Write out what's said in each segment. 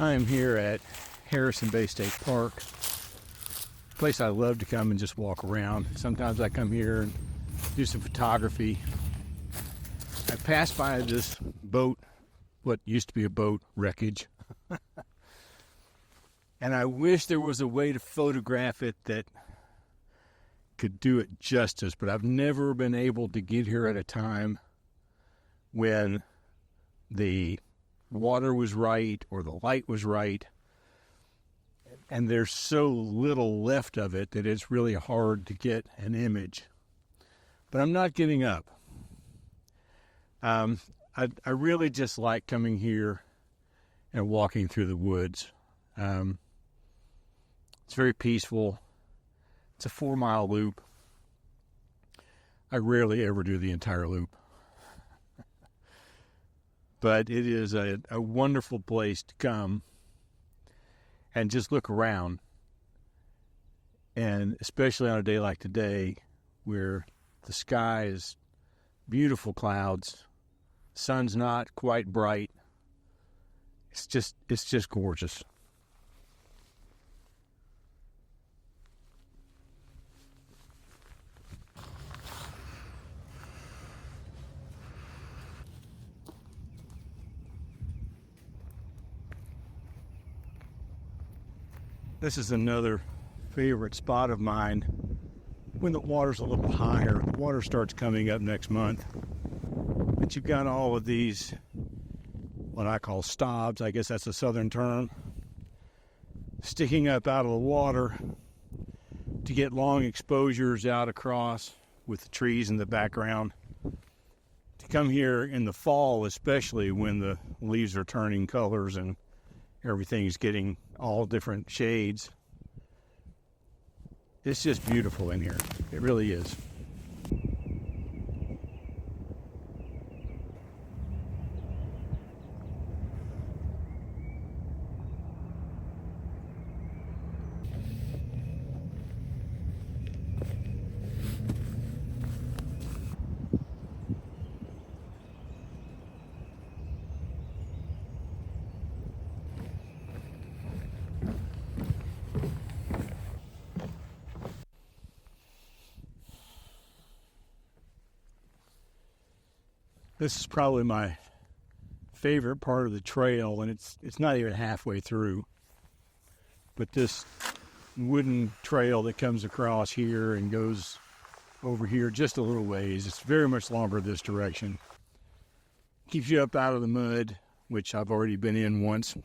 I am here at Harrison Bay State Park, a place I love to come and just walk around. Sometimes I come here and do some photography. I passed by this boat, what used to be a boat wreckage, and I wish there was a way to photograph it that could do it justice, but I've never been able to get here at a time when the water was right or the light was right, and there's so little left of it that it's really hard to get an image. But I'm not giving up. I really just like coming here and walking through the woods. It's very peaceful. It's a 4-mile loop. I rarely ever do the entire loop. But it is a wonderful place to come and just look around. And especially on a day like today, where the sky is beautiful clouds, sun's not quite bright. It's just gorgeous. This is another favorite spot of mine when the water's a little higher. The water starts coming up next month. But you've got all of these, what I call stobs, I guess that's a southern term, sticking up out of the water to get long exposures out across with the trees in the background. To come here in the fall, especially when the leaves are turning colors and everything's getting all different shades. It's just beautiful in here. It really is. This is probably my favorite part of the trail, and it's not even halfway through. But this wooden trail that comes across here and goes over here just a little ways, it's very much longer this direction. Keeps you up out of the mud, which I've already been in once.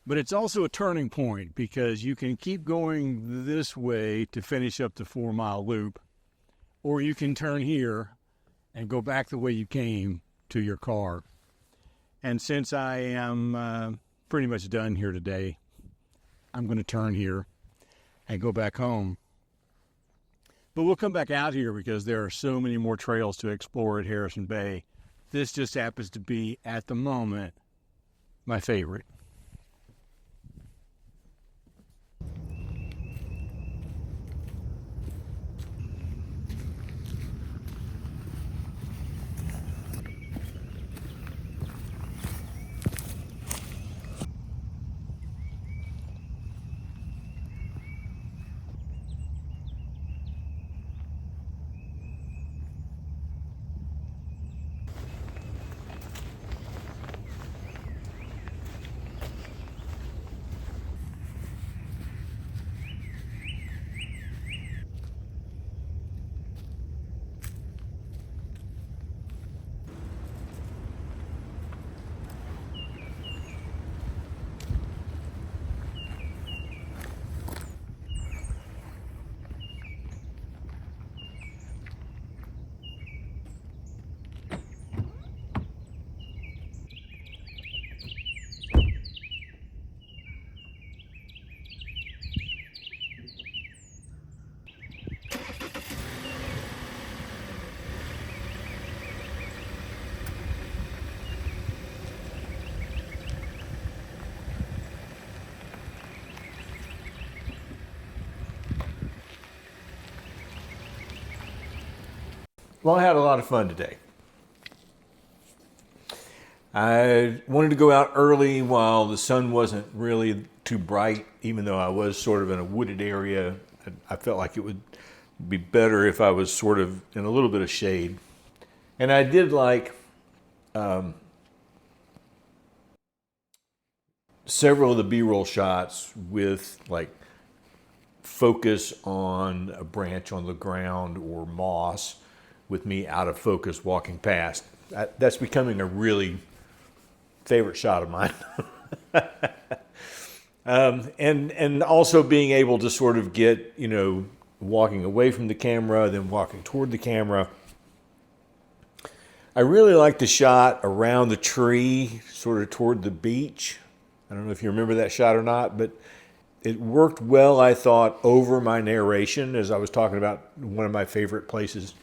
But it's also a turning point because you can keep going this way to finish up the 4-mile loop, or you can turn here and go back the way you came to your car. And since I am pretty much done here today, I'm going to turn here and go back home. But we'll come back out here because there are so many more trails to explore at Harrison Bay. This just happens to be, at the moment, my favorite. Well, I had a lot of fun today. I wanted to go out early while the sun wasn't really too bright, even though I was sort of in a wooded area. I felt like it would be better if I was sort of in a little bit of shade. And I did like several of the B-roll shots with like focus on a branch on the ground or moss with me out of focus walking past. That's becoming a really favorite shot of mine. And also being able to sort of get, you know, walking away from the camera, then walking toward the camera. I really like the shot around the tree, sort of toward the beach. I don't know if you remember that shot or not, but it worked well, I thought, over my narration as I was talking about one of my favorite places.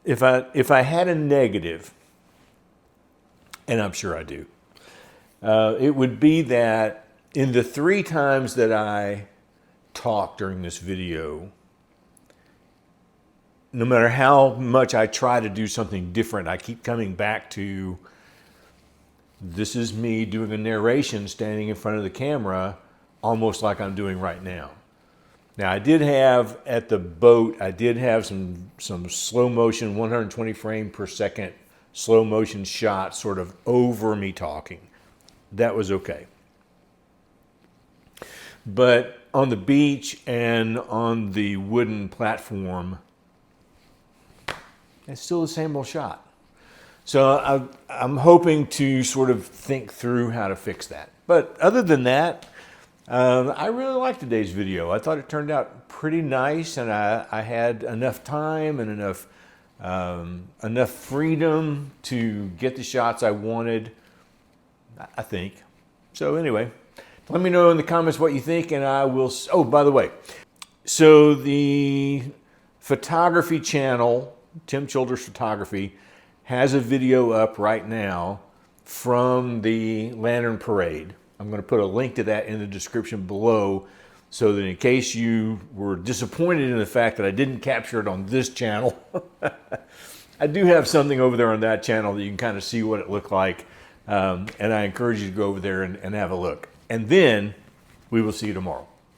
If I had a negative, and I'm sure I do, it would be that in the 3 times that I talk during this video, no matter how much I try to do something different, I keep coming back to this is me doing a narration standing in front of the camera, almost like I'm doing right now. Now, I did have at the boat, I did have some slow motion, 120 frame per second slow motion shots sort of over me talking. That was okay. But on the beach and on the wooden platform, it's still the same old shot. So I'm hoping to sort of think through how to fix that. But other than that, I really liked today's video. I thought it turned out pretty nice, and I had enough time and enough freedom to get the shots I wanted, I think. So anyway, let me know in the comments what you think, and I will. Oh, by the way, so the photography channel, Tim Childers Photography, has a video up right now from the Lantern Parade. I'm going to put a link to that in the description below so that in case you were disappointed in the fact that I didn't capture it on this channel, I do have something over there on that channel that you can kind of see what it looked like. And I encourage you to go over there and have a look. And then we will see you tomorrow.